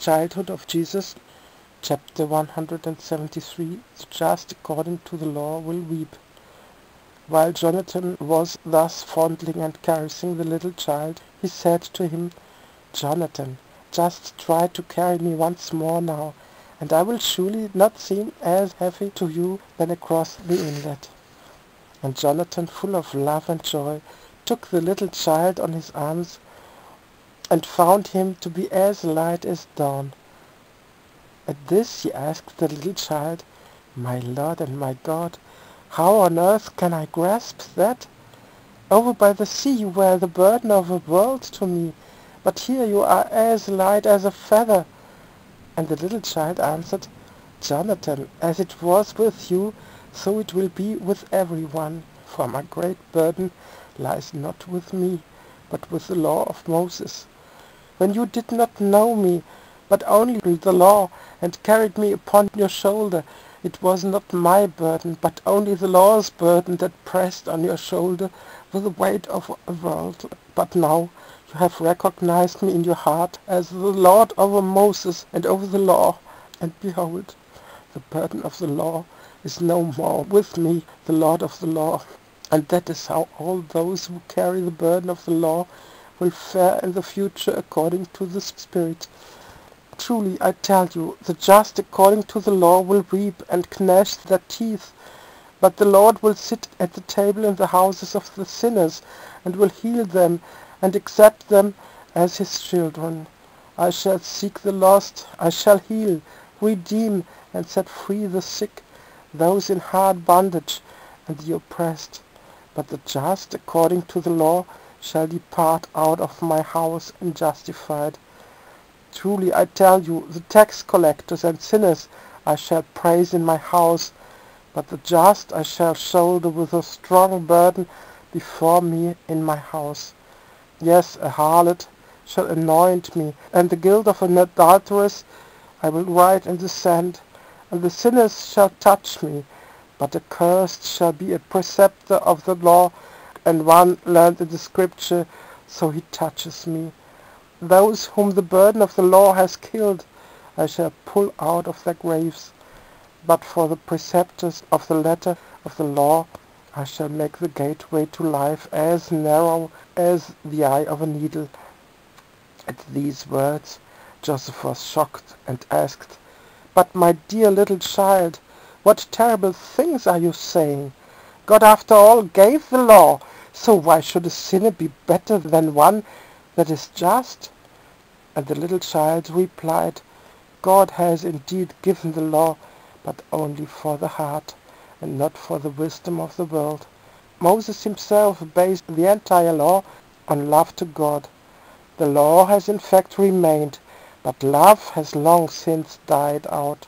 childhood of Jesus. Chapter 173. The just according to the law will weep. While Jonathan was thus fondling and caressing the little child, he said to him, "Jonathan, just try to carry me once more now, and I will surely not seem as heavy to you than across the inlet." And Jonathan, full of love and joy, took the little child on his arms and found him to be as light as dawn. At this he asked the little child, "My Lord and my God, how on earth can I grasp that? Over by the sea you were the burden of a world to me, but here you are as light as a feather." And the little child answered, "Jonathan, as it was with you, so it will be with everyone. For my great burden lies not with me, but with the law of Moses. When you did not know me, but only the law, and carried me upon your shoulder, it was not my burden, but only the law's burden that pressed on your shoulder with the weight of a world. But now you have recognized me in your heart as the Lord over Moses and over the law, and behold, the burden of the law is no more with me, the Lord of the law. And that is how all those who carry the burden of the law will fare in the future according to the Spirit. Truly, I tell you, the just according to the law will weep and gnash their teeth, but the Lord will sit at the table in the houses of the sinners, and will heal them, and accept them as his children. I shall seek the lost, I shall heal, redeem, and set free the sick, those in hard bondage, and the oppressed. But the just according to the law shall depart out of my house unjustified. Truly I tell you, the tax collectors and sinners I shall praise in my house, but the just I shall shoulder with a strong burden before me in my house. Yes, a harlot shall anoint me, and the guilt of an adulteress I will write in the sand, and the sinners shall touch me, but accursed shall be a preceptor of the law, and one learned in the Scripture, so he touches me. Those whom the burden of the law has killed, I shall pull out of their graves. But for the preceptors of the letter of the law, I shall make the gateway to life as narrow as the eye of a needle." At these words, Joseph was shocked and asked, "But my dear little child, what terrible things are you saying? God after all gave the law, so why should a sinner be better than one that is just?" And the little child replied, "God has indeed given the law, but only for the heart, and not for the wisdom of the world. Moses himself based the entire law on love to God. The law has in fact remained, but love has long since died out.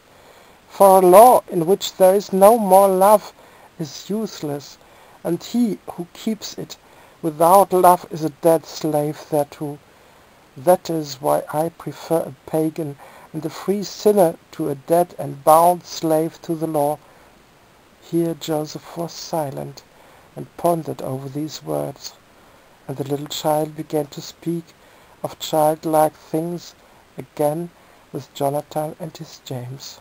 For a law in which there is no more love is useless, and he who keeps it without love is a dead slave thereto. That is why I prefer a pagan and a free sinner to a dead and bound slave to the law." Here Joseph was silent and pondered over these words, and the little child began to speak of childlike things again with Jonathan and his James.